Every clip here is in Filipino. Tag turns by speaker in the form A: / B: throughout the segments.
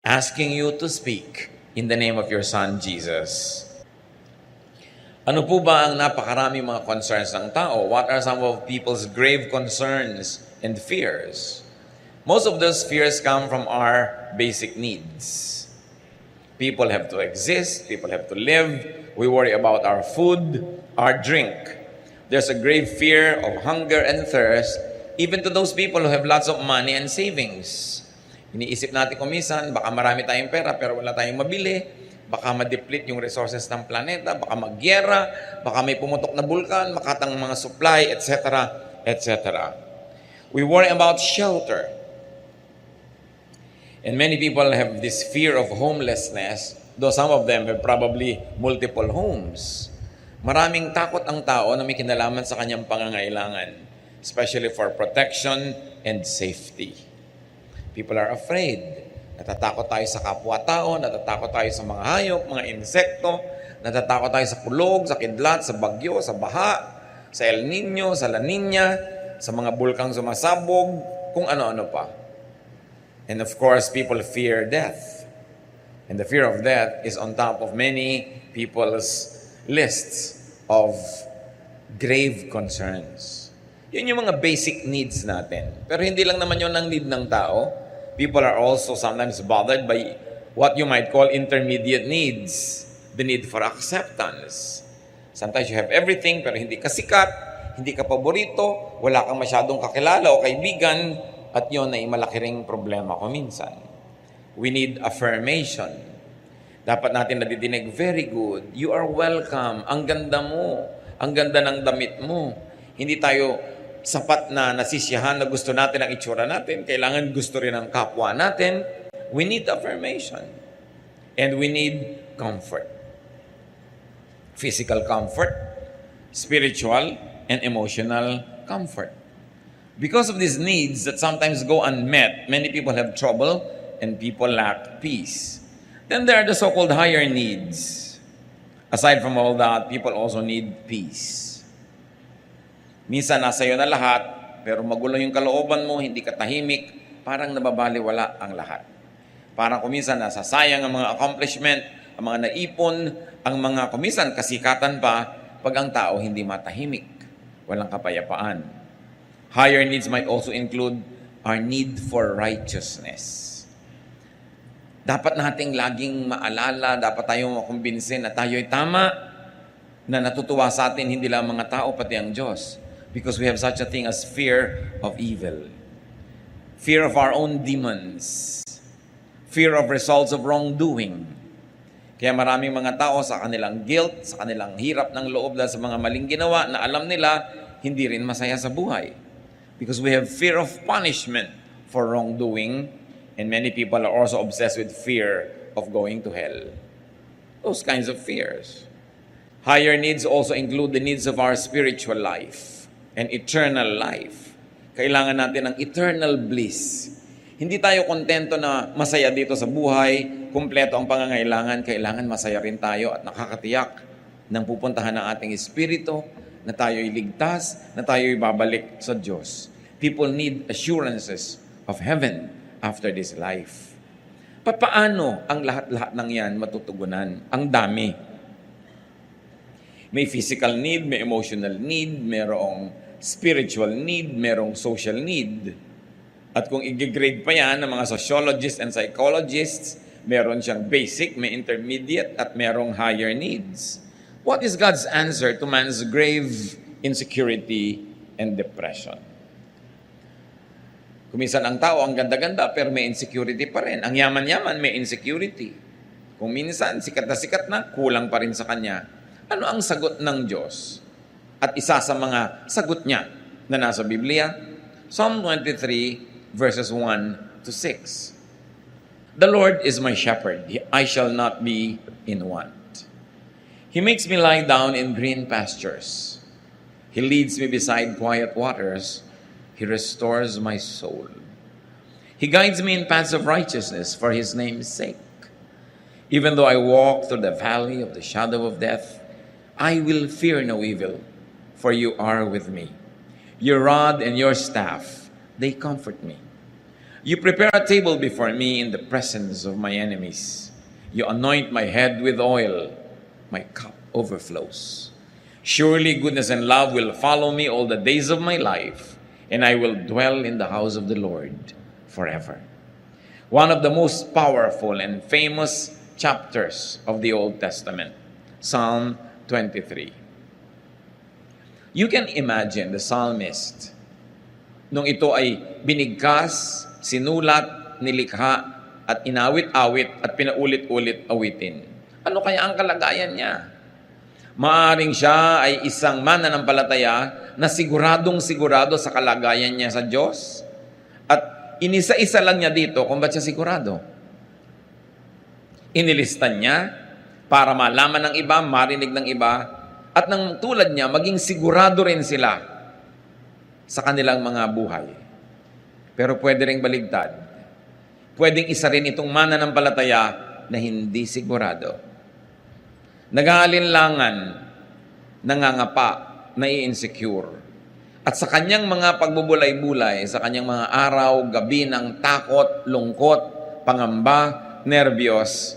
A: asking you to speak in the name of your Son, Jesus. Ano po ba ang napakarami mga concerns ng tao? What are some of people's grave concerns and fears? Most of those fears come from our basic needs. People have to exist, people have to live. We worry about our food, our drink. There's a grave fear of hunger and thirst, even to those people who have lots of money and savings. Iniisip natin kung minsan, baka marami tayong pera pero wala tayong mabili. Baka ma-deplete yung resources ng planeta, baka magyera, baka may pumutok na bulkan, makatang mga supply, etc., etc. We worry about shelter. And many people have this fear of homelessness, though some of them have probably multiple homes. Maraming takot ang tao na may kinalaman sa kanyang pangangailangan, especially for protection and safety. People are afraid. Natatakot tayo sa kapwa-tao, natatakot tayo sa mga hayop, mga insekto, natatakot tayo sa kulog, sa kidlat, sa bagyo, sa baha, sa El Nino, sa La Nina, sa mga bulkang sumasabog, kung ano-ano pa. And of course, people fear death. And the fear of death is on top of many people's lists of grave concerns. Yun yung mga basic needs natin. Pero hindi lang naman yun ang need ng tao. People are also sometimes bothered by what you might call intermediate needs. The need for acceptance. Sometimes you have everything pero hindi ka sikat, hindi ka paborito, wala kang masyadong kakilala o kaibigan, at yun ay malaki ring problema ko minsan. We need affirmation. Dapat natin nadidinig, very good, you are welcome, ang ganda mo, ang ganda ng damit mo. Hindi tayo sapat na nasisiyahan na gusto natin ang itsura natin, kailangan gusto rin ang kapwa natin. We need affirmation. And we need comfort. Physical comfort, spiritual, and emotional comfort. Because of these needs that sometimes go unmet, many people have trouble and people lack peace. Then there are the so-called higher needs. Aside from all that, people also need peace. Minsan nasa iyo na lahat, pero magulo yung kalooban mo, hindi ka tahimik, parang nababaliwala ang lahat. Parang kuminsan nasasayang ang mga accomplishment, ang mga naipon, ang mga kuminsan kasikatan pa, pag ang tao hindi matahimik, walang kapayapaan. Higher needs might also include our need for righteousness. Dapat nating laging maalala, dapat tayong makumbinsin na tayo'y tama, na natutuwa sa atin hindi lang mga tao, pati ang Diyos. Because we have such a thing as fear of evil. Fear of our own demons. Fear of results of wrongdoing. Kaya maraming mga tao sa kanilang guilt, sa kanilang hirap ng loob dahil sa mga maling ginawa na alam nila, hindi rin masaya sa buhay. Because we have fear of punishment for wrongdoing, and many people are also obsessed with fear of going to hell. Those kinds of fears. Higher needs also include the needs of our spiritual life and eternal life. Kailangan natin ng eternal bliss. Hindi tayo kontento na masaya dito sa buhay, kumpleto ang pangangailangan, kailangan masaya rin tayo at nakakatiyak ng pupuntahan ng ating espiritu, na tayo'y ligtas, na tayo'y babalik sa Diyos. People need assurances of heaven after this life. Paano ang lahat-lahat ng yan matutugunan? Ang dami. May physical need, may emotional need, mayroong spiritual need, merong social need. At kung i-grade pa yan ng mga sociologists and psychologists, meron siyang basic, may intermediate, at merong higher needs. What is God's answer to man's grave insecurity and depression? Kuminsan ang tao, ang ganda-ganda, pero may insecurity pa rin. Ang yaman-yaman, may insecurity. Kung minsan, sikat na, kulang pa rin sa kanya. Ano ang sagot ng Diyos? At isa sa mga sagot niya na nasa Biblia, Psalm 23, verses 1 to 6. The Lord is my shepherd, I shall not be in want. He makes me lie down in green pastures. He leads me beside quiet waters. He restores my soul. He guides me in paths of righteousness for His name's sake. Even though I walk through the valley of the shadow of death, I will fear no evil, for you are with me. Your rod and your staff, they comfort me. You prepare a table before me in the presence of my enemies. You anoint my head with oil. My cup overflows. Surely goodness and love will follow me all the days of my life, and I will dwell in the house of the Lord forever. One of the most powerful and famous chapters of the Old Testament, Psalm 23. You can imagine the psalmist nung ito ay binigkas, sinulat, nilikha, at inawit-awit at pinaulit-ulit awitin. Ano kaya ang kalagayan niya? Maaring siya ay isang mananampalataya na siguradong-sigurado sa kalagayan niya sa Diyos. At inisa-isa lang niya dito kung ba't siya sigurado. Inilistan niya para malaman ng iba, marinig ng iba, at nang tulad niya, maging sigurado rin sila sa kanilang mga buhay. Pero pwede rin baligtad. Pwedeng isa rin itong mananampalataya na hindi sigurado. Nag-aalinlangan, nangangapa, nai-insecure. At sa kanyang mga pagbubulay-bulay, sa kanyang mga araw, gabi ng takot, lungkot, pangamba, nerbiyos,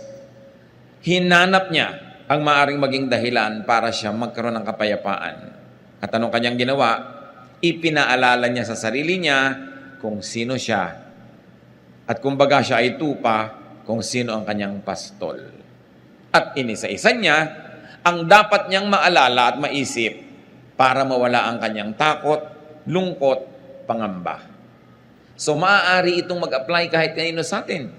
A: hinanap niya ang maaring maging dahilan para siya magkaroon ng kapayapaan. At anong kanyang ginawa? Ipinaalala niya sa sarili niya kung sino siya. At kumbaga siya ay tupa kung sino ang kanyang pastol. At inisa-isa niya ang dapat niyang maalala at maisip para mawala ang kanyang takot, lungkot, pangamba. So maaari itong mag-apply kahit kanino sa atin.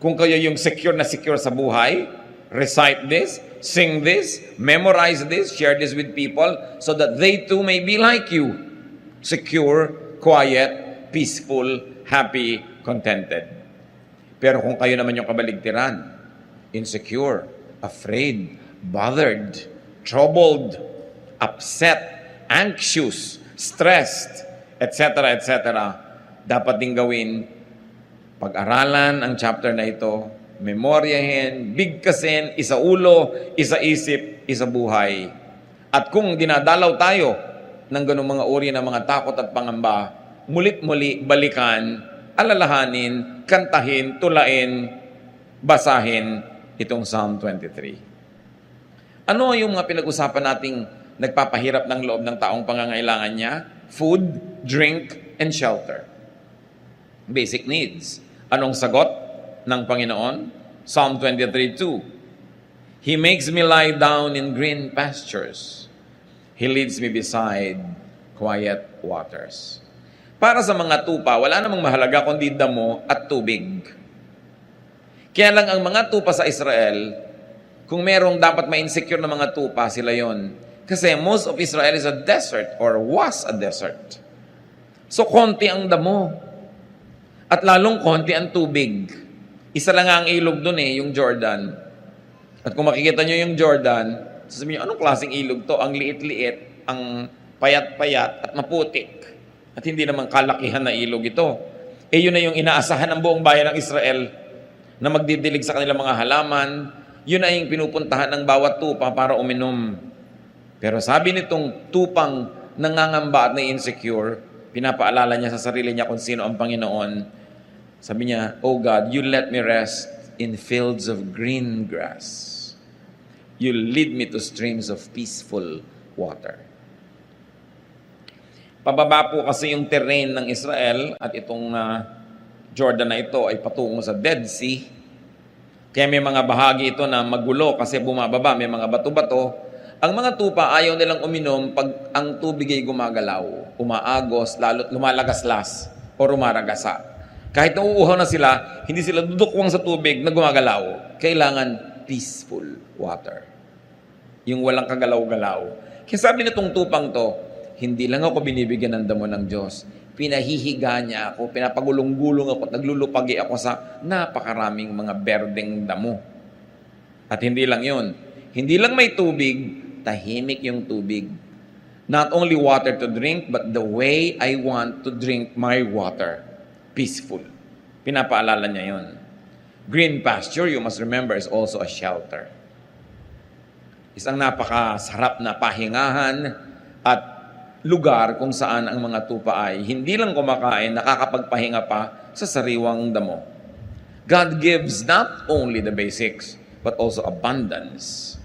A: Kung kayo yung secure na secure sa buhay, recite this, sing this, memorize this, share this with people so that they too may be like you. Secure, quiet, peaceful, happy, contented. Pero kung kayo naman yung kabaligtiran, insecure, afraid, bothered, troubled, upset, anxious, stressed, etc., etc., dapat din gawin, pag-aralan ang chapter na ito, memoryahin, bigkasin, isa ulo, isa isip, isa buhay. At kung dinadalaw tayo ng ganung mga uri ng mga takot at pangamba, mulit-muli balikan, alalahanin, kantahin, tulain, basahin itong Psalm 23. Ano yung mga pinag-usapan nating nagpapahirap ng loob ng taong pangangailangan niya? Food, drink, and shelter. Basic needs. Anong sagot ng Panginoon? Psalm 23:2. He makes me lie down in green pastures. He leads me beside quiet waters. Para sa mga tupa, wala namang mahalaga kundi damo at tubig. Kaya lang ang mga tupa sa Israel, kung merong dapat ma-insecure na mga tupa, sila yon. Kasi most of Israel is a desert or was a desert. So konti ang damo. At lalong konti ang tubig. Isa lang ang ilog doon yung Jordan. At kung makikita nyo yung Jordan, sasabihin nyo, anong klaseng ilog to? Ang liit-liit, ang payat-payat at maputik. At hindi naman kalakihan na ilog ito. Yun na yung inaasahan ng buong bayan ng Israel na magdidilig sa kanilang mga halaman. Yun na yung pinupuntahan ng bawat tupa para uminom. Pero sabi nitong tupang nangangamba at na-insecure, pinapaalala niya sa sarili niya kung sino ang Panginoon. Sabi niya, "Oh God, you let me rest in fields of green grass. You lead me to streams of peaceful water." Pababa po kasi yung terrain ng Israel at itong Jordan na ito ay patungo sa Dead Sea. Kaya may mga bahagi ito na magulo kasi bumababa, may mga bato-bato. Ang mga tupa ayaw nilang uminom pag ang tubig ay gumagalaw, umaagos, lalo't lumalagaslas o rumaragasa. Kahit nauuhaw na sila, hindi sila dudukwang sa tubig na gumagalaw. Kailangan peaceful water. Yung walang kagalaw-galaw. Kaya sabi nitong tupang to, hindi lang ako binibigyan ng damo ng Diyos. Pinahihiga niya ako, pinapagulong-gulong ako, naglulupagi ako sa napakaraming mga berdeng damo. At hindi lang yun. Hindi lang may tubig, tahimik yung tubig. Not only water to drink, but the way I want to drink my water. Peaceful. Pinapaalala niya yun. Green pasture, you must remember, is also a shelter. Isang napakasarap na pahingahan at lugar kung saan ang mga tupa ay hindi lang kumakain, nakakapagpahinga pa sa sariwang damo. God gives not only the basics, but also abundance.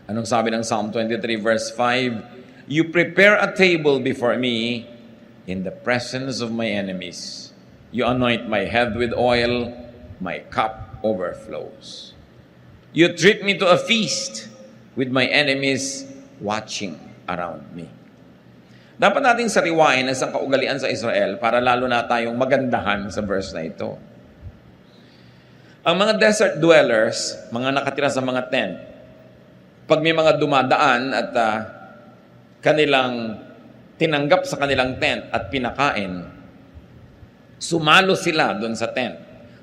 A: Anong sabi ng Psalm 23 verse 5? You prepare a table before me in the presence of my enemies. You anoint my head with oil, my cup overflows. You treat me to a feast with my enemies watching around me. Dapat nating sariwain ang isang kaugalian sa Israel para lalo na tayong magandahan sa verse na ito. Ang mga desert dwellers, mga nakatira sa mga tent, pag may mga dumadaan at kanilang tinanggap sa kanilang tent at pinakain, sumalo sila doon sa tent.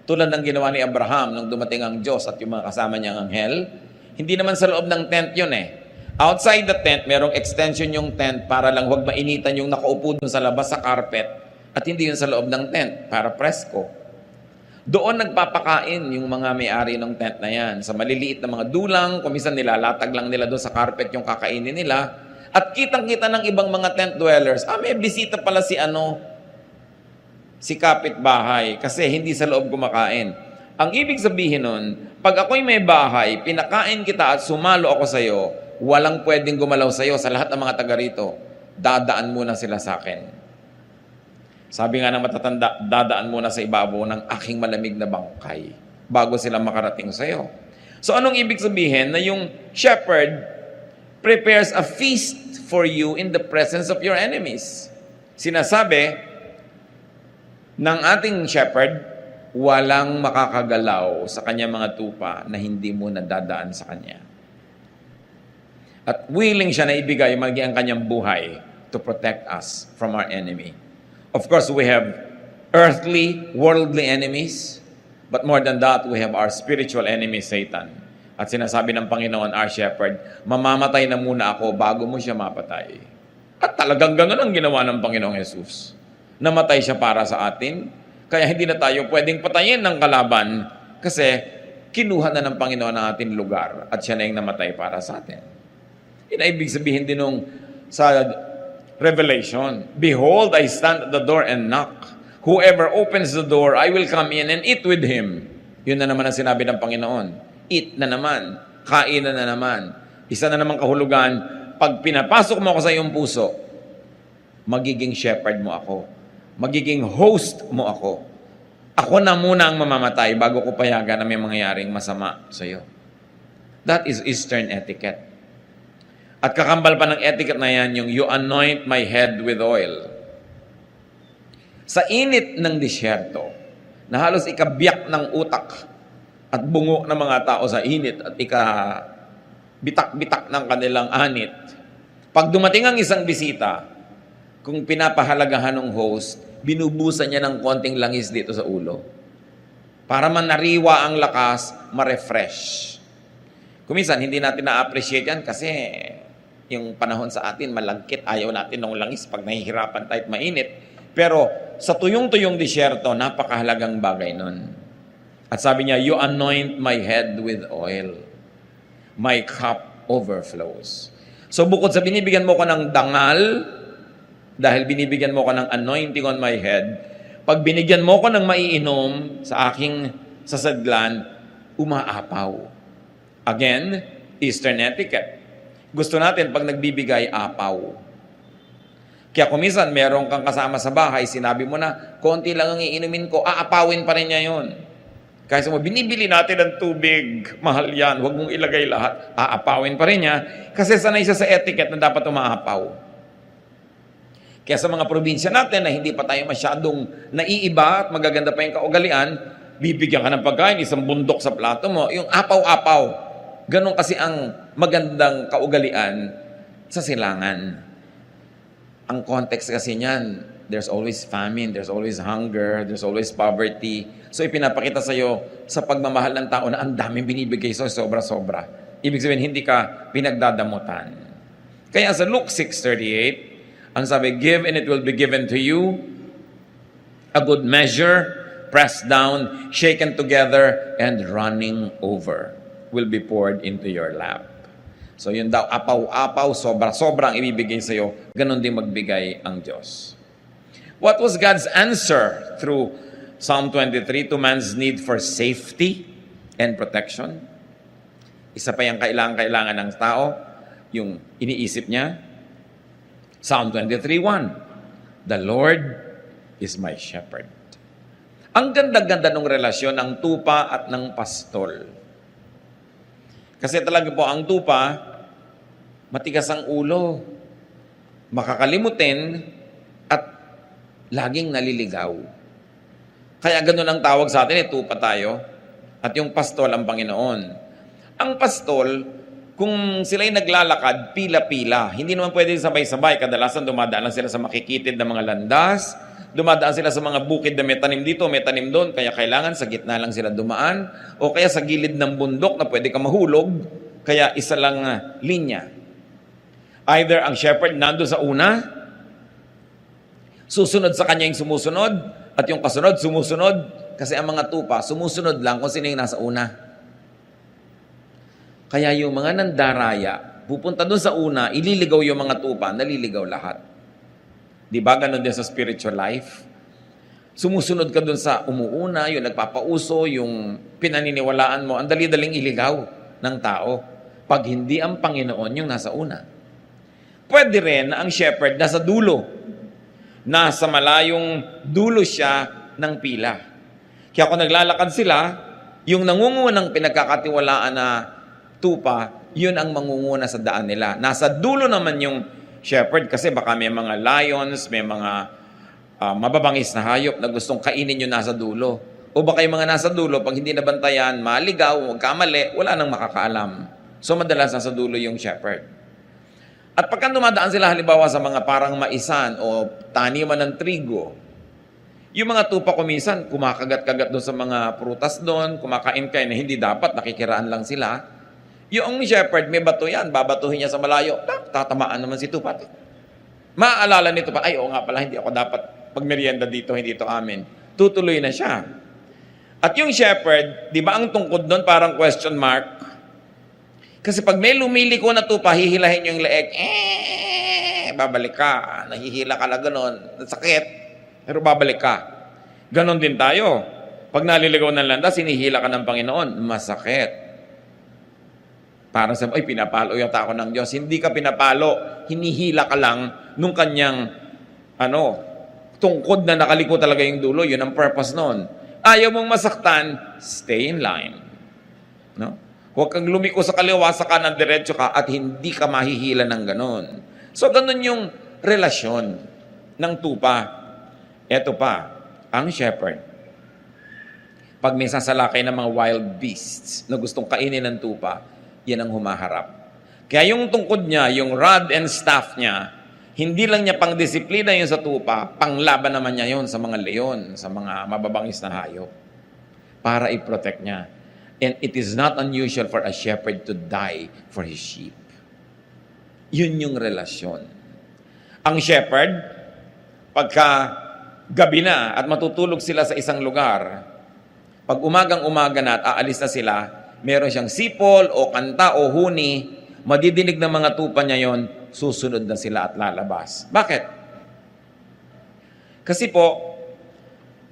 A: Tulad ng ginawa ni Abraham nung dumating ang Diyos at yung mga kasama niyang anghel, hindi naman sa loob ng tent yun eh. Outside the tent, merong extension yung tent para lang huwag mainitan yung nakaupo dun sa labas sa carpet at hindi yun sa loob ng tent para presko. Doon nagpapakain yung mga may-ari ng tent na yan. Sa maliliit na mga dulang, kumisan nilalatag lang nila doon sa carpet yung kakainin nila. At kitang-kita ng ibang mga tent dwellers, may bisita pala si kapitbahay kasi hindi sa loob kumakain. Ang ibig sabihin nun, pag ako'y may bahay, pinakain kita at sumalo ako sa'yo, walang pwedeng gumalaw sa'yo sa lahat ng mga taga rito. Dadaan muna sila sa akin. Sabi nga ng matatanda, dadaan muna sa ibabaw ng aking malamig na bangkay bago sila makarating sa'yo. So anong ibig sabihin? Na yung shepherd prepares a feast for you in the presence of your enemies. Sinasabi ng ating shepherd, walang makakagalaw sa kanya mga tupa na hindi mo nadadaan sa kanya. At willing siya na ibigay maging ang kanyang buhay to protect us from our enemy. Of course, we have earthly, worldly enemies, but more than that, we have our spiritual enemy, Satan. At sinasabi ng Panginoon, our shepherd, mamamatay na muna ako bago mo siya mapatay. At talagang ganun ang ginawa ng Panginoong Jesus. Namatay siya para sa atin, kaya hindi na tayo pwedeng patayin ng kalaban kasi kinuha na ng Panginoon ang ating lugar at siya na yung namatay para sa atin. Ibig sabihin din nung sa Revelation, behold, I stand at the door and knock. Whoever opens the door, I will come in and eat with him. Yun na naman ang sinabi ng Panginoon. Eat na naman. Kain na naman. Isa na naman kahulugan, pag pinapasok mo ako sa iyong puso, magiging shepherd mo ako. Magiging host mo ako. Ako na muna ang mamamatay bago ko payagan na may mangyayaring masama sa iyo. That is Eastern etiquette. At kakambal pa ng etiquette na yan, yung you anoint my head with oil. Sa init ng disyerto, na halos ikabiyak ng utak at bungo ng mga tao sa init at bitak-bitak ng kanilang anit, pag dumating ang isang bisita, kung pinapahalagahan ng host, binubusan niya ng konting langis dito sa ulo. Para manariwa ang lakas, ma-refresh. Kuminsan, hindi natin na-appreciate yan kasi yung panahon sa atin, malagkit, ayaw natin ng langis pag nahihirapan tayo at mainit. Pero sa tuyong-tuyong disyerto, napakahalagang bagay nun. At sabi niya, you anoint my head with oil. My cup overflows. So bukod sa binibigyan mo ko ng dangal, dahil binibigyan mo ko ng anointing on my head, pag binigyan mo ko ng maiinom sa aking sasadlan, umaapaw. Again, Eastern etiquette. Gusto natin pag nagbibigay, apaw. Kaya kung minsan meron kang kasama sa bahay, sinabi mo na, konti lang ang iinumin ko, aapawin pa rin niya yun. Kaya mo, binibili natin ng tubig, mahal yan, huwag mong ilagay lahat, aapawin pa rin niya, kasi sanay siya sa etiquette na dapat umaapaw. Kaya sa mga probinsya natin na hindi pa tayo masyadong naiiba at magaganda pa yung kaugalian, bibigyan ka ng pagkain, isang bundok sa plato mo, yung apaw-apaw. Ganon kasi ang magandang kaugalian sa silangan. Ang context kasi niyan, there's always famine, there's always hunger, there's always poverty. So ipinapakita sa iyo sa pagmamahal ng tao na ang daming binibigay sa'yo, sobra-sobra. Ibig sabihin, hindi ka pinagdadamutan. Kaya sa Luke 6:38, ang sabi, give and it will be given to you, a good measure, pressed down, shaken together, and running over will be poured into your lap. So yun daw, apaw-apaw, sobra-sobra ang ibibigay sa'yo, ganun din magbigay ang Diyos. What was God's answer through Psalm 23 to man's need for safety and protection? Isa pa yung kailangan ng tao, yung iniisip niya. Psalm 23:1, the Lord is my shepherd. Ang ganda-ganda ng relasyon ng tupa at ng pastol. Kasi talaga po, ang tupa, matigas ang ulo, makakalimutin, at laging naliligaw. Kaya ganun ang tawag sa atin, tupa tayo, at yung pastol ang Panginoon. Ang pastol, kung sila'y naglalakad, pila-pila, hindi naman pwede sabay-sabay, kadalasan dumadaan lang sila sa makikitid na mga landas, dumadaan sila sa mga bukid na may tanim dito, may tanim doon, kaya kailangan sa gitna lang sila dumaan, o kaya sa gilid ng bundok na pwede ka mahulog, kaya isa lang linya. Either ang shepherd nandun sa una, susunod sa kanya yung sumusunod, at yung kasunod, sumusunod, kasi ang mga tupa, sumusunod lang kung sino yung nasa una. Kaya yung mga nandaraya, pupunta doon sa una, ililigaw yung mga tupa, naliligaw lahat. Di ba ganun din sa spiritual life? Sumusunod ka dun sa umuuna, yung nagpapauso, yung pinaniniwalaan mo, ang dali-daling iligaw ng tao pag hindi ang Panginoon yung nasa una. Pwede rin na ang shepherd nasa dulo. Nasa malayong dulo siya ng pila. Kaya kung naglalakad sila, yung nangungunang pinagkakatiwalaan na tupa, yun ang mangunguna sa daan nila. Nasa dulo naman yung shepherd kasi baka may mga lions, may mga mababangis na hayop na gustong kainin yung nasa dulo. O baka yung mga nasa dulo, pag hindi nabantayan, maligaw, magkamali, wala nang makakaalam. So madalas nasa dulo yung shepherd. At pagka dumadaan sila halimbawa sa mga parang maisan o taniman ng trigo, yung mga tupa ko minsan, kumakagat-kagat doon sa mga prutas doon, kumakain kain na hindi dapat, nakikiraan lang sila. Yung shepherd, may bato yan, babatuhin niya sa malayo, tatamaan naman si tupa. Maaalala nito pa, ay oo nga pala, hindi ako dapat pagmerienda dito, hindi ito amin. Tutuloy na siya. At yung shepherd, di ba ang tungkod doon parang question mark? Kasi pag may lumiliko na tupa, hihilahin yung leeg, babalik ka. Nahihila ka na gano'n, sakit, pero babalik ka. Ganon din tayo. Pag naliligaw ng landas, hinihila ka ng Panginoon, masakit. Para sa, pinapalo yata ako ng Diyos. Hindi ka pinapalo, hinihila ka lang nung kanyang, tungkod na nakaliko talaga yung dulo. Yun ang purpose nun. Ayaw mong masaktan, stay in line. No? Huwag kang lumiko sa kaliwa, sa kanan, diretso ka, at hindi ka mahihila ng ganon. So, ganon yung relasyon ng tupa. Eto pa, ang shepherd. Pag may sasalakay ng mga wild beasts na gustong kainin ng tupa, yan ang humaharap. Kaya yung tungkod niya, yung rod and staff niya, hindi lang niya pang disiplina yun sa tupa, panglaban naman niya yun sa mga leon, sa mga mababangis na hayop, para i-protect niya. And it is not unusual for a shepherd to die for his sheep. Yun yung relasyon. Ang shepherd, pagka gabi na at matutulog sila sa isang lugar, pag umagang-umaga na at aalis na sila, meron siyang sipol o kanta o huni, madidinig ng mga tupa niya yon, susunod na sila at lalabas. Bakit? Kasi po,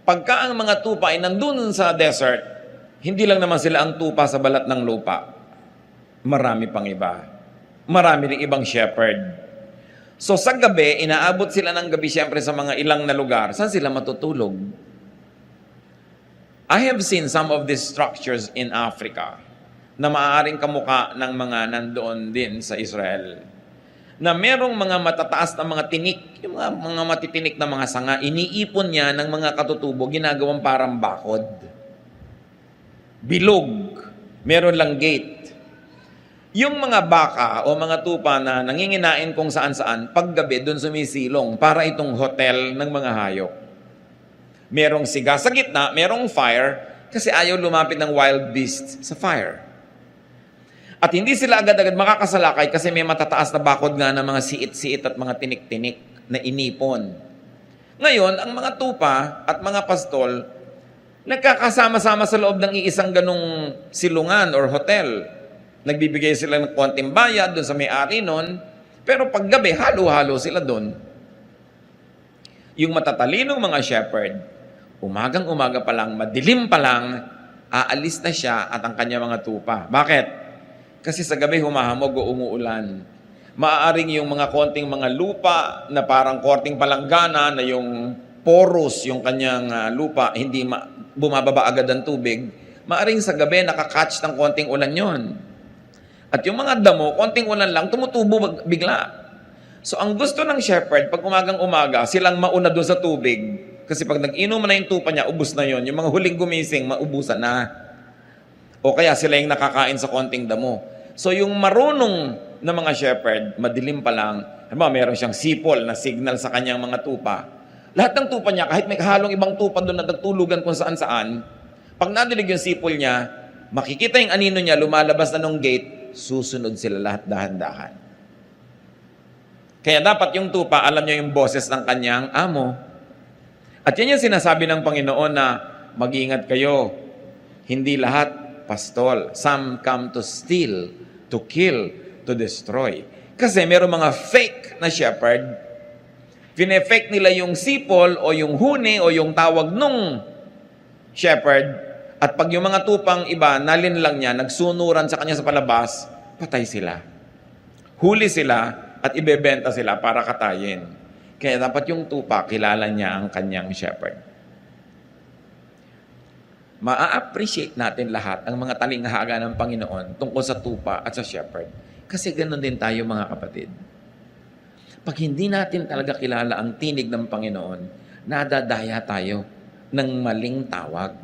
A: pagka ang mga tupa ay nandun sa desert, hindi lang naman sila ang tupa sa balat ng lupa. Marami pang iba. Marami ring ibang shepherd. So sa gabi, inaabot sila ng gabi siyempre sa mga ilang na lugar. Saan sila matutulog? I have seen some of these structures in Africa na maaaring kamuka ng mga nandoon din sa Israel. Na merong mga matataas na mga tinik, yung mga matitinik na mga sanga, iniipon niya ng mga katutubo, ginagawang parang bakod. Bilog, meron lang gate. Yung mga baka o mga tupa na nanginginain kung saan-saan, paggabi doon sumisilong para itong hotel ng mga hayop. Merong siga sa gitna, merong fire, kasi ayaw lumapit ng wild beasts sa fire. At hindi sila agad-agad makakasalakay kasi may matataas na bakod nga ng mga siit-siit at mga tinik-tinik na inipon. Ngayon, ang mga tupa at mga pastol, nagkakasama-sama sa loob ng iisang ganong silungan or hotel. Nagbibigay sila ng konting bayad doon sa may-ari nun, pero paggabi, halo-halo sila doon. Yung matatalinong mga shepherd, umagang-umaga pa lang, madilim pa lang, aalis na siya at ang kanya mga tupa. Bakit? Kasi sa gabi humahamog o umuulan. Maaaring yung mga konting mga lupa na parang korting palanggana na yung porous yung kanyang lupa, hindi bumababa agad ang tubig, maaring sa gabi nakakatch ng konting ulan yon. At yung mga damo, konting ulan lang, tumutubo bigla. So ang gusto ng shepherd, pag umagang-umaga, silang mauna doon sa tubig. Kasi pag nag-inom na yung tupa niya, ubus na yon. Yung mga huling gumising, maubusan na. O kaya sila yung nakakain sa konting damo. So yung marunong na mga shepherd, madilim pa lang, meron siyang sipol na signal sa kanyang mga tupa. Lahat ng tupa niya, kahit may kahalong ibang tupa doon na nagtulugan kung saan-saan, pag nadilig yung sipol niya, makikita yung anino niya, lumalabas na nung gate, susunod sila lahat dahan-dahan. Kaya dapat yung tupa, alam niya yung boses ng kanyang amo. At yan yung sinasabi ng Panginoon na mag-ingat kayo. Hindi lahat pastol. Some come to steal, to kill, to destroy. Kasi meron mga fake na shepherd, fine-fake nila yung sipol o yung huni o yung tawag nung shepherd, at pag yung mga tupang iba, nalin lang niya, nagsunuran sa kanya sa palabas, patay sila. Huli sila at ibebenta sila para katayin. Kaya dapat yung tupa, kilala niya ang kanyang shepherd. Ma-appreciate natin lahat ang mga talinghaga ng Panginoon tungkol sa tupa at sa shepherd. Kasi ganoon din tayo mga kapatid. Pag hindi natin talaga kilala ang tinig ng Panginoon, nadadaya tayo ng maling tawag.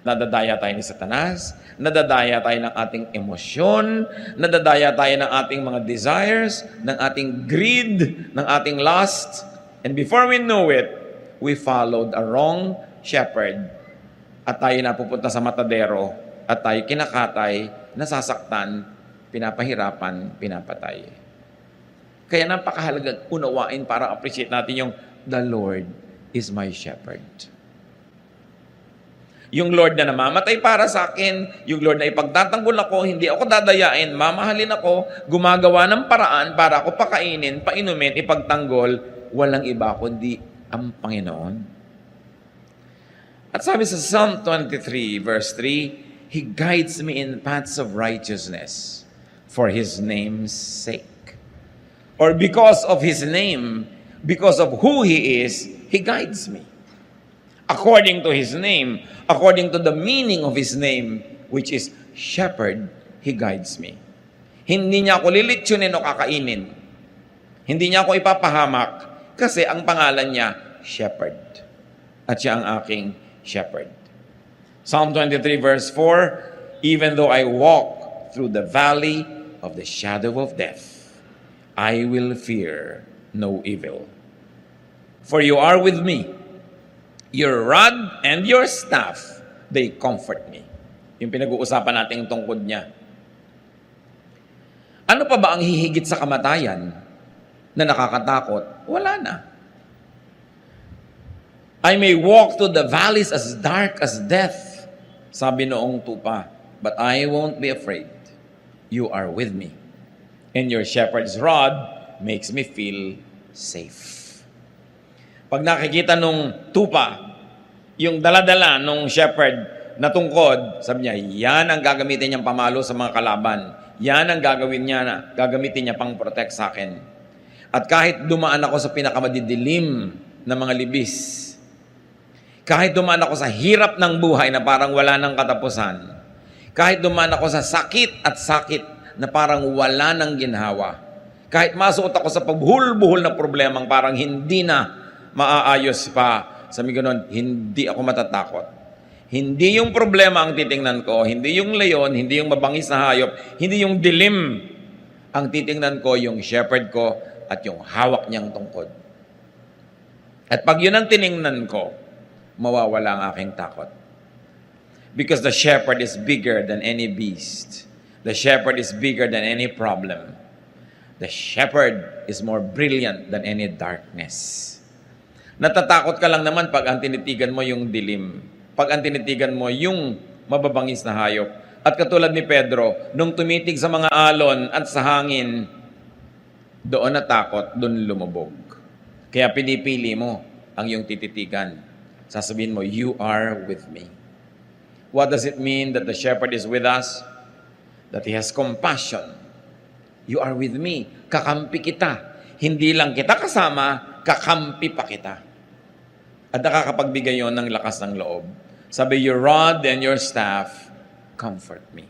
A: Nadadaya tayo ni Satanas, nadadaya tayo ng ating emosyon, nadadaya tayo ng ating mga desires, ng ating greed, ng ating lust. And before we know it, we followed a wrong shepherd. At tayo napupunta sa matadero, at tayo kinakatay, nasasaktan, pinapahirapan, pinapatay. Kaya napakahalaga unawain para appreciate natin yung the Lord is my shepherd. Yung Lord na namamatay para sa akin, yung Lord na ipagtatanggol ako, hindi ako dadayain, mamahalin ako, gumagawa ng paraan para ako pakainin, painumin, ipagtanggol, walang iba kundi ang Panginoon. At sabi sa Psalm 23 verse 3, He guides me in paths of righteousness for His name's sake. Or because of His name, because of who He is, He guides me. According to His name, according to the meaning of His name, which is shepherd, He guides me. Hindi niya ako lilitsyonin o kakainin. Hindi niya ako ipapahamak kasi ang pangalan niya, shepherd. At siya ang aking shepherd. Psalm 23 verse 4, Even though I walk through the valley of the shadow of death, I will fear no evil. For you are with me. Your rod and your staff, they comfort me. Yung pinag-uusapan natin yung tungkod niya. Ano pa ba ang hihigit sa kamatayan na nakakatakot? Wala na. I may walk through the valleys as dark as death, sabi noong tupa, but I won't be afraid. You are with me. And your shepherd's rod makes me feel safe. Pag nakikita nung tupa, yung daladala nung shepherd na tungkod, sabi niya, yan ang gagamitin niyang pamalo sa mga kalaban. Yan ang gagamitin niya pang protect sa akin. At kahit dumaan ako sa pinakamadidilim na mga libis, kahit dumaan ako sa hirap ng buhay na parang wala ng katapusan, kahit dumaan ako sa sakit na parang wala ng ginhawa, kahit masuot ako sa pagbuhol-buhol na problemang parang hindi na maaayos pa, sabi ganon, hindi ako matatakot. Hindi yung problema ang titingnan ko, hindi yung leon, hindi yung mabangis na hayop, hindi yung dilim. Ang titingnan ko, yung shepherd ko at yung hawak niyang tungkod. At pag yun ang tiningnan ko, mawawala ang aking takot. Because the shepherd is bigger than any beast. The shepherd is bigger than any problem. The shepherd is more brilliant than any darkness. Natatakot ka lang naman pag ang tinitigan mo yung dilim. Pag ang tinitigan mo yung mababangis na hayop. At katulad ni Pedro, nung tumitig sa mga alon at sa hangin, doon natakot, doon lumubog. Kaya pinipili mo ang iyong tititigan. Sasabihin mo, you are with me. What does it mean that the shepherd is with us? That he has compassion. You are with me. Kakampi kita. Hindi lang kita kasama, kakampi pa kita. At nakakapagbigay yon ng lakas ng loob. Sabi, your rod and your staff comfort me.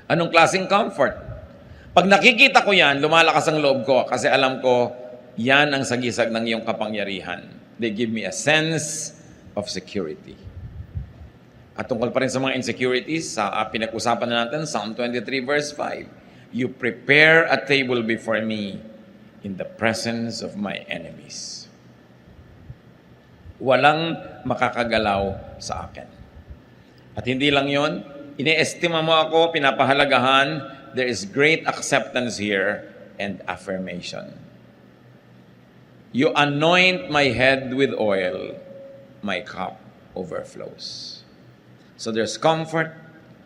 A: Anong klaseng comfort? Pag nakikita ko yan, lumalakas ang loob ko kasi alam ko, yan ang sagisag ng iyong kapangyarihan. They give me a sense of security. At tungkol pa rin sa mga insecurities, sa pinag-usapan na natin, Psalm 23 verse 5, you prepare a table before me in the presence of my enemies. Walang makakagalaw sa akin. At hindi lang yon, iniestima mo ako, pinapahalagahan, there is great acceptance here and affirmation. You anoint my head with oil, my cup overflows. So there's comfort,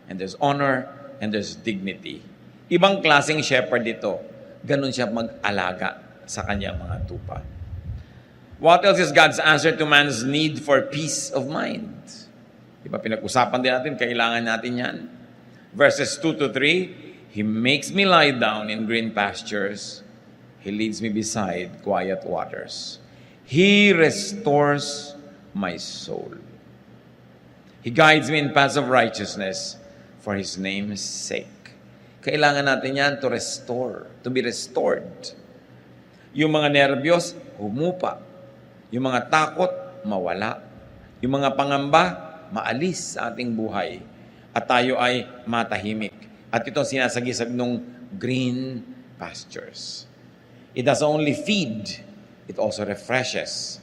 A: and there's honor, and there's dignity. Ibang klaseng shepherd ito. Ganun siya mag-alaga sa kanyang mga tupa. What else is God's answer to man's need for peace of mind? Diba pinag-usapan din natin, kailangan natin yan. Verses 2 to 3, He makes me lie down in green pastures. He leads me beside quiet waters. He restores my soul. He guides me in paths of righteousness for His name's sake. Kailangan natin yan to restore, to be restored. Yung mga nervyos, humupa. Yung mga takot, mawala. Yung mga pangamba, maalis sa ating buhay. At tayo ay matahimik. At ito sinasagisag nung green pastures. It doesn't only feed, it also refreshes.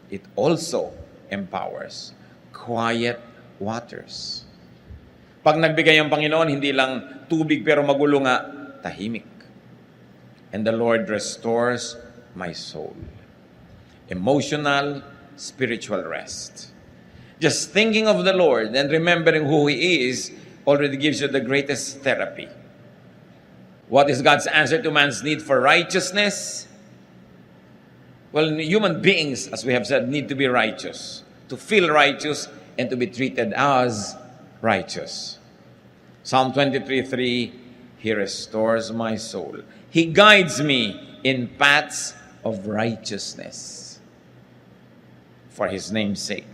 A: It also empowers. Quiet waters. Pag nagbigay ang Panginoon, hindi lang tubig pero magulo nga, tahimik. And the Lord restores my soul. Emotional, spiritual rest. Just thinking of the Lord and remembering who He is already gives you the greatest therapy. What is God's answer to man's need for righteousness? Well, human beings, as we have said, need to be righteous. To feel righteous and to be treated as righteous. Psalm 23:3, He restores my soul. He guides me in paths of righteousness for His name's sake.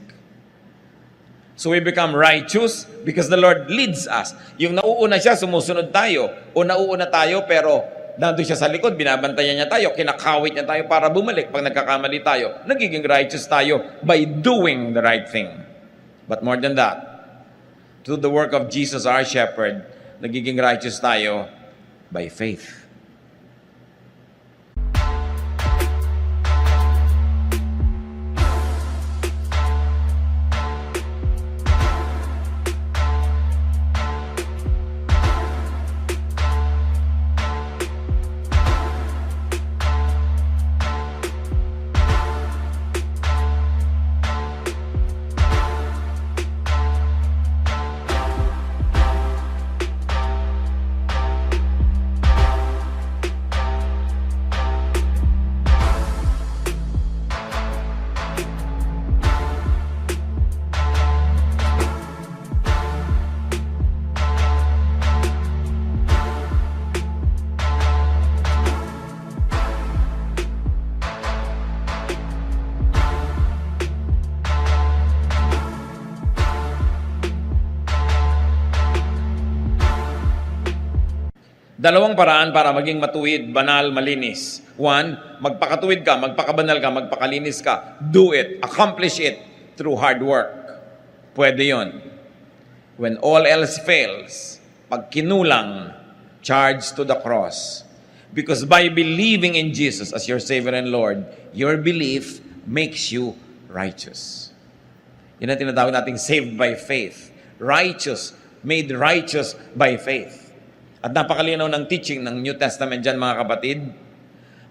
A: So we become righteous because the Lord leads us. Yung nauuna siya, sumusunod tayo. O nauuna tayo, pero nandun siya sa likod, binabantayan niya tayo, kinakawit niya tayo para bumalik pag nagkakamali tayo. Nagiging righteous tayo by doing the right thing. But more than that, through the work of Jesus, our shepherd, nagiging righteous tayo by faith. Dalawang paraan para maging matuwid, banal, malinis. One, magpakatuwid ka, magpakabanal ka, magpakalinis ka. Do it, accomplish it through hard work. Pwede yon. When all else fails, pag kinulang, charge to the cross. Because by believing in Jesus as your Savior and Lord, your belief makes you righteous. Yan ang tinatawag nating saved by faith. Righteous, made righteous by faith. At napakalinaw ng teaching ng New Testament dyan, mga kapatid.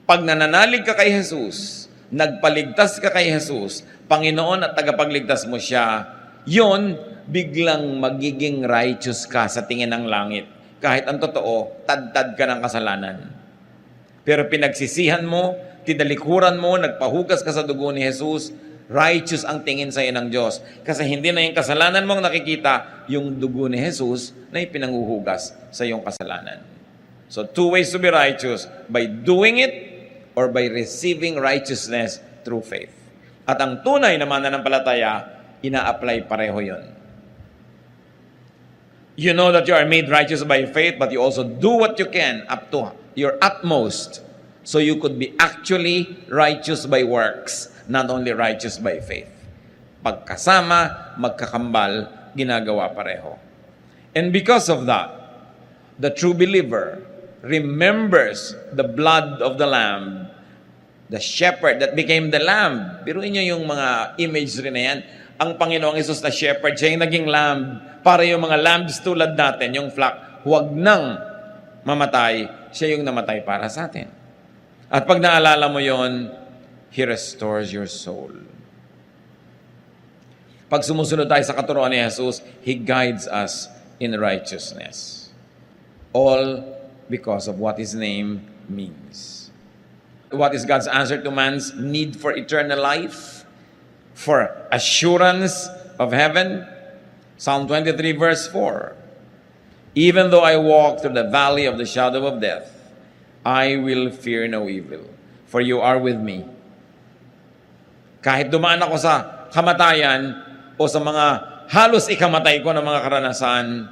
A: Pag nananalig ka kay Jesus, nagpaligtas ka kay Jesus, Panginoon at tagapagligtas mo siya, yun biglang magiging righteous ka sa tingin ng langit. Kahit ang totoo, tad-tad ka ng kasalanan. Pero pinagsisihan mo, tinalikuran mo, nagpahugas ka sa dugo ni Jesus, righteous ang tingin sa iyo ng Diyos. Kasi hindi na yung kasalanan mong nakikita, yung dugo ni Jesus na ipinanghuhugas sa iyong kasalanan. So, two ways to be righteous, by doing it or by receiving righteousness through faith. At ang tunay na mananampalataya, ina-apply pareho yun. You know that you are made righteous by faith, but you also do what you can up to your utmost so you could be actually righteous by works, not only righteous by faith. Pagkasama, magkakambal, ginagawa pareho. And because of that, the true believer remembers the blood of the Lamb, the shepherd that became the lamb. Biruin niyo yung mga imagery na yan. Ang Panginoong Hesus na shepherd, siya yung naging lamb para yung mga lambs tulad natin, yung flock, huwag nang mamatay, siya yung namatay para sa atin. At pag naalala mo yon, He restores your soul. Pag sumusunod tayo sa katuruan ni Jesus, He guides us in righteousness. All because of what His name means. What is God's answer to man's need for eternal life? For assurance of heaven? Psalm 23 verse 4. Even though I walk through the valley of the shadow of death, I will fear no evil, for you are with me. Kahit dumaan ako sa kamatayan o sa mga halos ikamatay ko ng mga karanasan,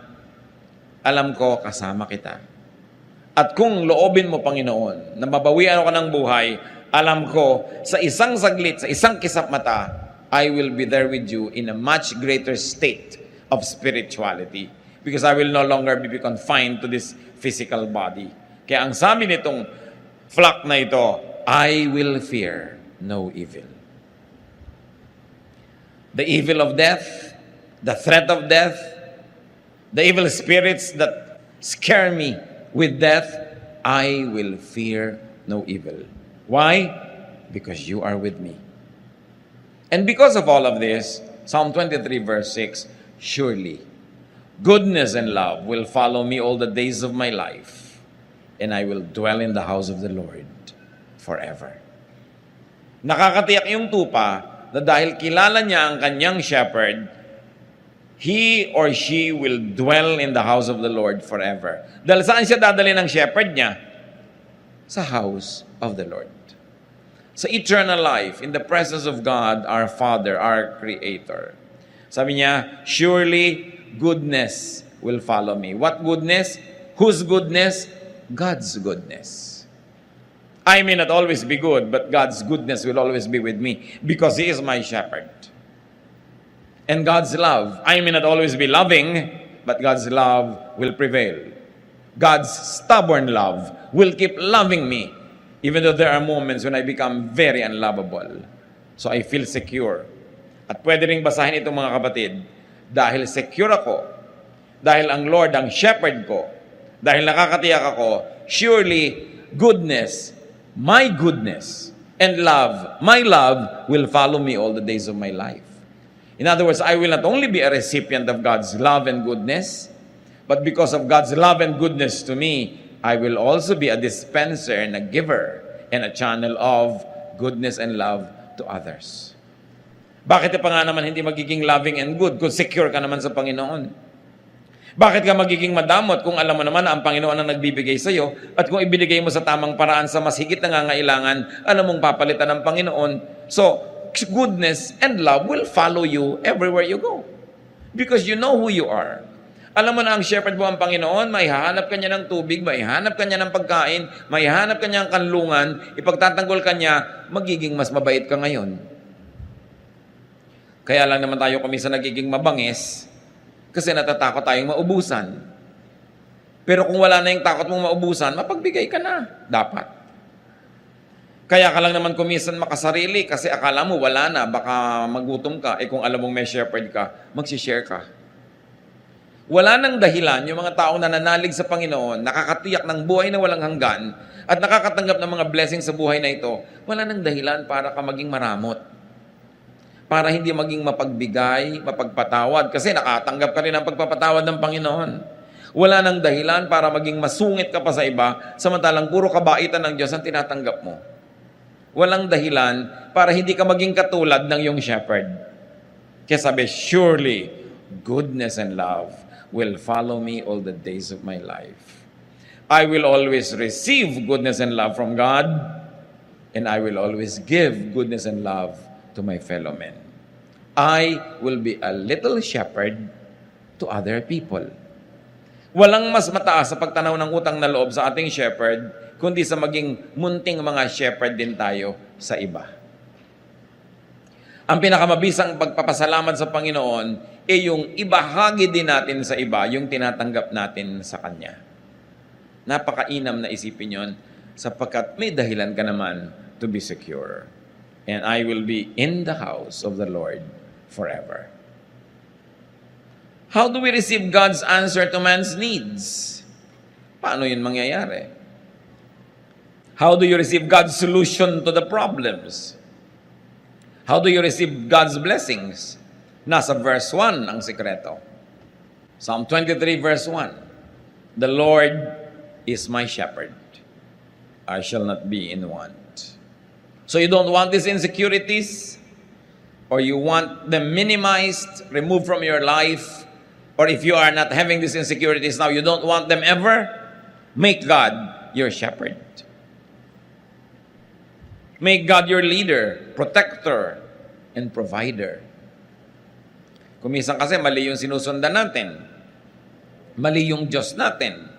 A: alam ko kasama kita. At kung loobin mo, Panginoon, na mabawian ako ng buhay, alam ko sa isang saglit, sa isang kisap mata, I will be there with you in a much greater state of spirituality because I will no longer be confined to this physical body. Kaya ang sabi nitong flock na ito, I will fear no evil. The evil of death, the threat of death, the evil spirits that scare me with death, I will fear no evil. Why? Because you are with me. And because of all of this, Psalm 23 verse 6, surely goodness and love will follow me all the days of my life, and I will dwell in the house of the Lord forever. Nakakatiyak yung tupa na dahil kilala niya ang kanyang shepherd, he or she will dwell in the house of the Lord forever. Dahil saan siya dadali ng shepherd niya? Sa house of the Lord. Sa eternal life, in the presence of God, our Father, our Creator. Sabi niya, surely goodness will follow me. What goodness? Whose goodness? God's goodness. I may not always be good, but God's goodness will always be with me because He is my shepherd. And God's love, I may not always be loving, but God's love will prevail. God's stubborn love will keep loving me, even though there are moments when I become very unlovable. So I feel secure. At pwede ring basahin itong mga kapatid, dahil secure ako, dahil ang Lord ang shepherd ko, dahil nakakatiyak ako, surely goodness, my goodness, and love, my love, will follow me all the days of my life. In other words, I will not only be a recipient of God's love and goodness, but because of God's love and goodness to me, I will also be a dispenser and a giver and a channel of goodness and love to others. Bakit pa nga naman hindi magiging loving and good kung secure ka naman sa Panginoon? Bakit ka magiging madamot kung alam mo naman na ang Panginoon ang nagbibigay sa iyo at kung ibinigay mo sa tamang paraan sa mas higit na nangangailangan, alam mong papalitan ng Panginoon? So, goodness and love will follow you everywhere you go because you know who you are. Alam mo na ang shepherd mo ang Panginoon, maihahanap ka niya ng tubig, maihahanap ka niya ng pagkain, maihahanap ka niya ng kanlungan, ipagtatanggol ka niya, magiging mas mabait ka ngayon. Kaya lang naman tayo kumisa nagiging mabangis kasi natatakot tayong maubusan. Pero kung wala na yung takot mong maubusan, mapagbigay ka na. Dapat. Kaya ka lang naman kumisan makasarili kasi akala mo wala na, baka magutom ka. Eh kung alam mong may shepherd ka, magsishare ka. Wala nang dahilan yung mga taong nananalig sa Panginoon, nakakatiyak ng buhay na walang hanggan, at nakakatanggap ng mga blessings sa buhay na ito, wala nang dahilan para ka maging maramot. para hindi maging mapagbigay, mapagpatawad. Kasi nakatanggap ka rin ng pagpapatawad ng Panginoon. Wala nang dahilan para maging masungit ka pa sa iba, samantalang puro kabaitan ng Diyos ang tinatanggap mo. Walang dahilan para hindi ka maging katulad ng iyong shepherd. Kaya sabi, surely, goodness and love will follow me all the days of my life. I will always receive goodness and love from God, and I will always give goodness and love to my fellow men. I will be a little shepherd to other people. Walang mas mataas sa pagtanaw ng utang na loob sa ating shepherd, kundi sa maging munting mga shepherd din tayo sa iba. Ang pinakamabisang pagpapasalamat sa Panginoon ay yung ibahagi din natin sa iba, yung tinatanggap natin sa Kanya. Napakainam na isipin yon, sapagkat may dahilan ka naman to be secure. And I will be in the house of the Lord forever. How do we receive God's answer to man's needs? Paano yun mangyayari? How do you receive God's solution to the problems? How do you receive God's blessings? Nasa verse 1 ang sikreto. Psalm 23 verse 1. The Lord is my shepherd. I shall not be in want. So you don't want these insecurities? Or you want them minimized, removed from your life? Or if you are not having these insecurities now, you don't want them ever? Make God your shepherd. Make God your leader, protector, and provider. Kuminsan kasi mali yung sinusundan natin. Mali yung Diyos natin.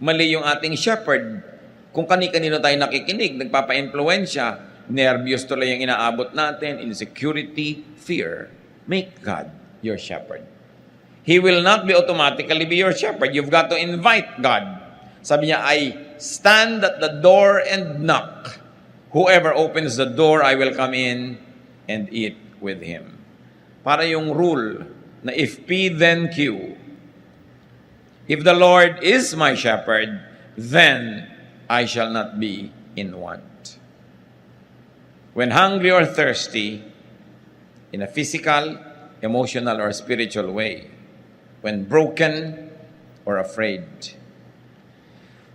A: Mali yung ating shepherd. Kung kani-kanino tayo nakikinig, nagpapa-influensya, nervyos tuloy yung inaabot natin, insecurity, fear. Make God your shepherd. He will not be automatically be your shepherd. You've got to invite God. Sabi niya, I stand at the door and knock. Whoever opens the door, I will come in and eat with him. Para yung rule na if P, then Q. If the Lord is my shepherd, then I shall not be in want. When hungry or thirsty, in a physical, emotional, or spiritual way, when broken or afraid,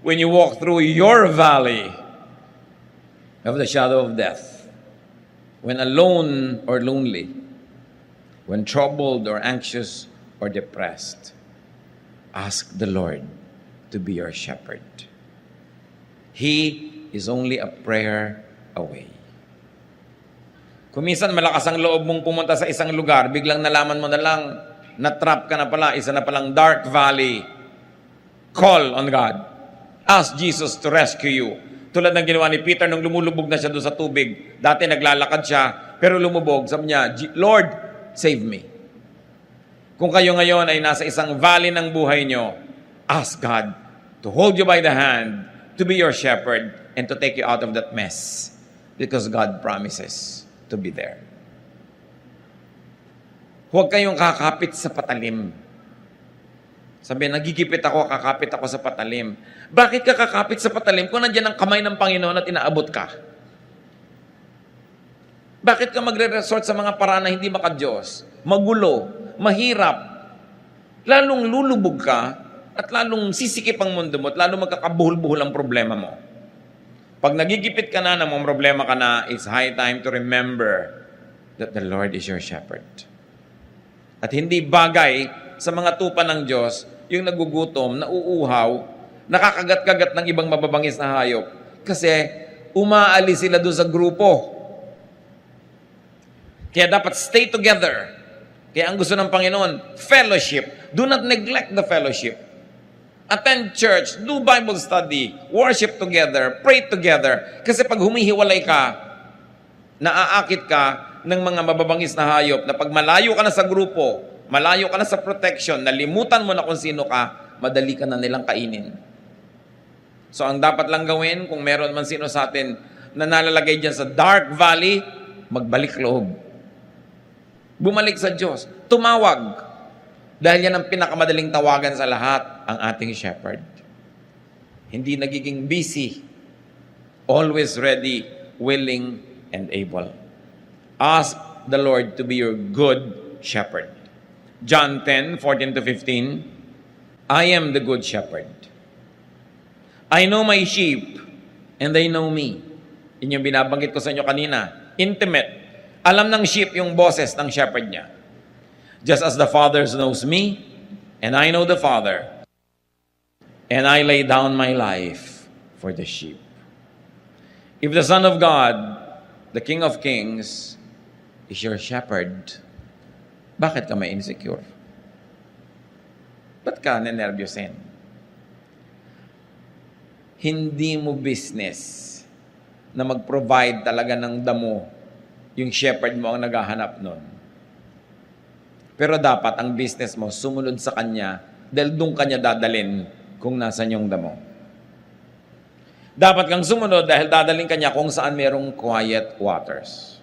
A: when you walk through your valley of the shadow of death, when alone or lonely, when troubled or anxious or depressed, ask the Lord to be your shepherd. He is only a prayer away. Kung minsan malakas ang loob mong pumunta sa isang lugar, biglang nalaman mo na lang, na-trap ka na pala, isa na palang dark valley. Call on God. Ask Jesus to rescue you. Tulad ng ginawa ni Peter nung lumulubog na siya doon sa tubig. Dati naglalakad siya, pero lumubog. Sabi niya, Lord, save me. Kung kayo ngayon ay nasa isang valley ng buhay nyo, ask God to hold you by the hand, to be your shepherd, and to take you out of that mess. Because God promises to be there. Huwag kayong kakapit sa patalim. Sabi, nagigipit ako, kakapit ako sa patalim. Bakit ka kakapit sa patalim kung nandiyan ang kamay ng Panginoon at inaabot ka? Bakit ka magre-resort sa mga paraan na hindi maka-Diyos? Magulo, mahirap. Lalong lulubog ka at lalong sisikip ang mundo mo at lalong magkakabuhol-buhol ang problema mo. Pag nagigipit ka na, namang problema ka na, it's high time to remember that the Lord is your shepherd. At hindi bagay sa mga tupa ng Diyos yung nagugutom, nauuhaw, nakakagat-kagat ng ibang mababangis na hayop. Kasi umaalis sila doon sa grupo. Kaya dapat stay together. Kaya ang gusto ng Panginoon, fellowship. Do not neglect the fellowship. Attend church, do Bible study, worship together, pray together. Kasi pag humihiwalay ka, naaakit ka ng mga mababangis na hayop na pag malayo ka na sa grupo, malayo ka na sa protection, nalimutan mo na kung sino ka, madali ka na nilang kainin. So ang dapat lang gawin, kung meron man sino sa atin na nalalagay dyan sa dark valley, magbalik loob. Bumalik sa Diyos. Tumawag. Dahil yan ang pinakamadaling tawagan sa lahat, ang ating shepherd. Hindi nagiging busy. Always ready, willing, and able. Ask the Lord to be your good shepherd. John 10:14-15, I am the good shepherd. I know my sheep, and they know me. Yun yung binabanggit ko sa inyo kanina. Intimate. Alam ng sheep yung boses ng shepherd niya. Just as the Father knows me, and I know the Father, and I lay down my life for the sheep. If the Son of God, the King of Kings, is your shepherd, bakit ka may insecure? Ba't ka nenervyusin? Hindi mo business na mag-provide talaga ng damo yung shepherd mo ang naghahanap nun. Pero dapat ang business mo sumunod sa kanya dahil doon kanya dadalin kung nasan yung damo. Dapat kang sumunod dahil dadalhin kanya kung saan merong quiet waters.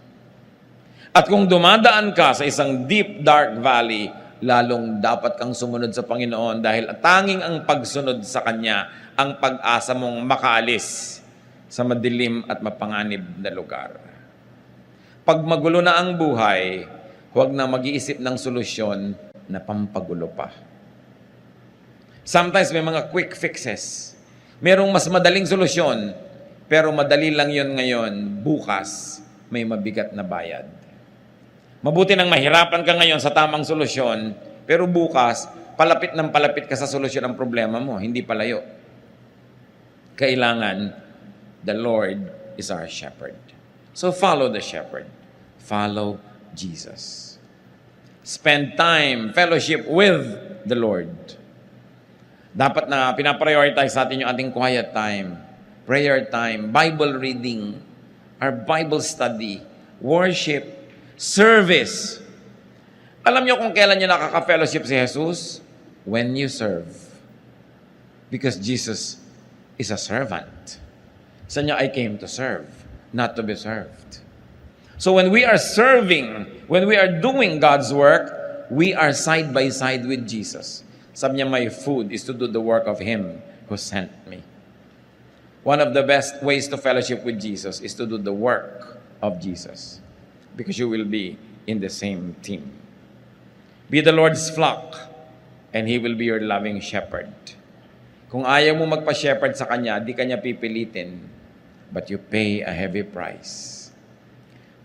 A: At kung dumadaan ka sa isang deep, dark valley, lalong dapat kang sumunod sa Panginoon dahil tanging ang pagsunod sa Kanya ang pag-asa mong makaalis sa madilim at mapanganib na lugar. Pag magulo na ang buhay, huwag na mag-iisip ng solusyon na pampagulo pa. Sometimes may mga quick fixes. Merong mas madaling solusyon, pero madali lang yon ngayon, bukas may mabigat na bayad. Mabuti nang mahirapan ka ngayon sa tamang solusyon, pero bukas, palapit ng palapit ka sa solusyon ng problema mo, hindi palayo. Kailangan, the Lord is our shepherd. So follow the shepherd. Follow Jesus. Spend time, fellowship with the Lord. Dapat na pinaprioritize natin yung ating quiet time, prayer time, Bible reading, our Bible study, worship, service. Alam niyo kung kailan niyo nakaka-fellowship si Jesus? When you serve. Because Jesus is a servant. Sa niya, I came to serve, not to be served. So when we are serving, when we are doing God's work, we are side by side with Jesus. Sabi niya, my food is to do the work of Him who sent me. One of the best ways to fellowship with Jesus is to do the work of Jesus. Because you will be in the same team. Be the Lord's flock, and He will be your loving shepherd. Kung ayaw mo magpa-shepherd sa Kanya, di Kanya pipilitin, but you pay a heavy price.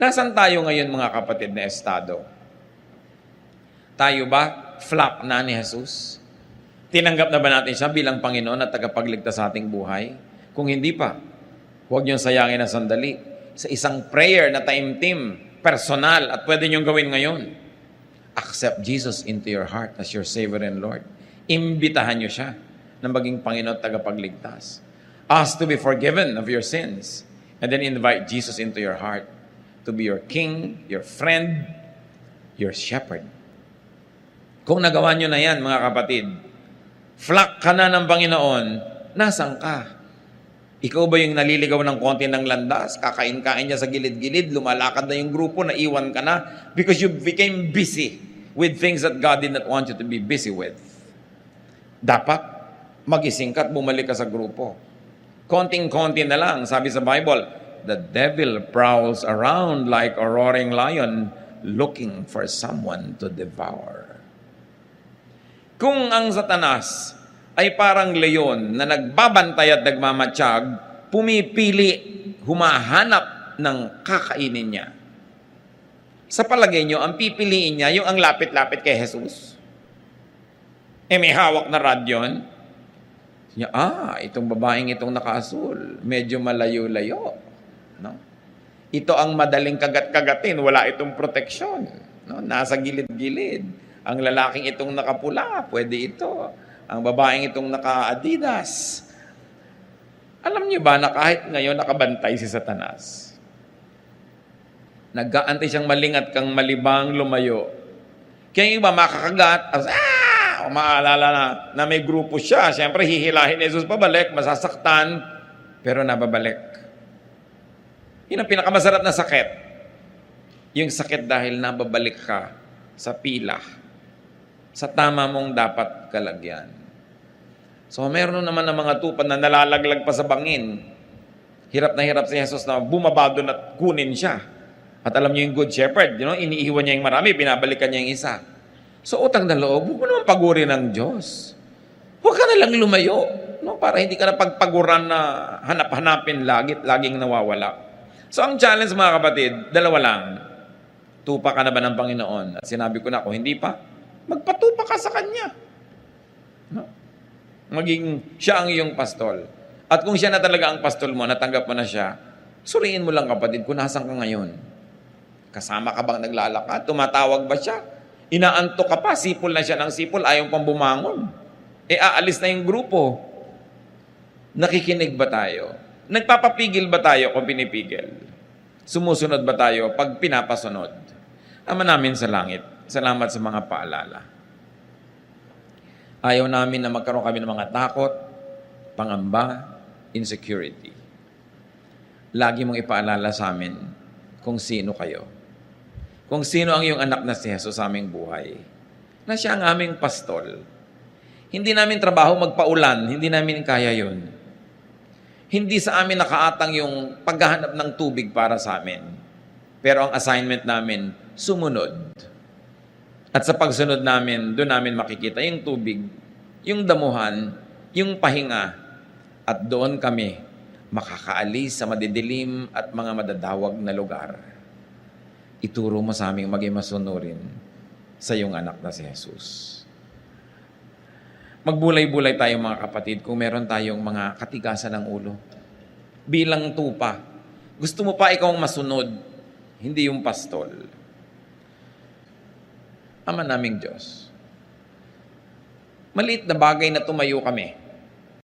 A: Nasaan tayo ngayon mga kapatid na estado? Tayo ba flock na ni Jesus? Tinanggap na ba natin siya bilang Panginoon at tagapagligtas sa ating buhay? Kung hindi pa, huwag niyong sayangin ang sandali. Sa isang prayer na time-team, personal, at pwede niyong gawin ngayon. Accept Jesus into your heart as your Savior and Lord. Imbitahan niyo siya na maging Panginoon at tagapagligtas. Ask to be forgiven of your sins. And then invite Jesus into your heart to be your King, your friend, your shepherd. Kung nagawa nyo na yan, mga kapatid, flock ka na ng Panginoon, nasan ka? Ikaw ba yung naliligaw ng konti ng landas? Kakain-kain niya sa gilid-gilid, lumalakad na yung grupo, naiwan ka na because you became busy with things that God did not want you to be busy with. Dapat magising ka at bumalik ka sa grupo. Konting-konti na lang, sabi sa Bible, the devil prowls around like a roaring lion looking for someone to devour. Kung ang Satanas ay parang leon na nagbabantay at nagmamatsyag, pumipili, humahanap ng kakainin niya. Sa palagay niyo, ang pipiliin niya yung ang lapit-lapit kay Jesus. May hawak na rod yun. Niya, itong babaeng itong nakaasul, medyo malayo-layo. No? Ito ang madaling kagat-kagatin, wala itong proteksyon. No? Nasa gilid-gilid. Ang lalaking itong nakapula, pwede ito. Ang babaeng itong naka-Adidas. Alam niyo ba na kahit ngayon nakabantay si Satanas? Nag-aantay siyang malingat kang malibang lumayo. Kaya yung iba makakagat, maalala na may grupo siya. Siyempre, hihilahin ni Jesus pabalik, masasaktan, pero nababalik. Yun ang pinakamasarap na sakit. Yung sakit dahil nababalik ka sa pila, sa tama mong dapat kalagyan. So, meron naman ng mga tupad na nalalaglag pa sa bangin. Hirap na hirap si Jesus na bumaba doon at kunin siya. At alam niyo yung good shepherd, iniiwan niya yung marami, binabalikan niya yung isa. So utang na loob, huwag mo naman pagurin ng Diyos. Huwag ka na lang lumayo, para hindi ka na pagpaguran na hanap-hanapin laging nawawala. So ang challenge mga kapatid, dalawa lang. Tupa ka na ba ng Panginoon? At sinabi ko na, kung hindi pa, magpatupa ka sa Kanya. Maging siya ang iyong pastol. At kung siya na talaga ang pastol mo, natanggap mo na siya, suriin mo lang kapatid kung nasan ka ngayon. Kasama ka bang naglalakad? Tumatawag ba siya? Inaantok ka pa, sipol na siya ng sipol, ayaw pang bumangon. Aalis na yung grupo. Nakikinig ba tayo? Nagpapapigil ba tayo kung pinipigil? Sumusunod ba tayo pag pinapasunod? Ama namin sa langit, salamat sa mga paalala. Ayaw namin na magkaroon kami ng mga takot, pangamba, insecurity. Lagi mong ipaalala sa amin kung sino kayo. Kung sino ang iyong anak na si Jesus sa aming buhay. Na siya ang aming pastol. Hindi namin trabaho magpaulan, hindi namin kaya yun. Hindi sa amin nakaatang yung paghahanap ng tubig para sa amin. Pero ang assignment namin, sumunod. At sa pagsunod namin, doon namin makikita yung tubig, yung damuhan, yung pahinga. At doon kami makakaalis sa madidilim at mga madadawag na lugar. Ituro mo sa aming maging masunurin sa iyong anak na si Jesus. Magbulay-bulay tayo mga kapatid kung meron tayong mga katigasan ng ulo. Bilang tupa. Gusto mo pa ikaw masunod, hindi yung pastol. Ama naming Diyos, maliit na bagay na tumayo kami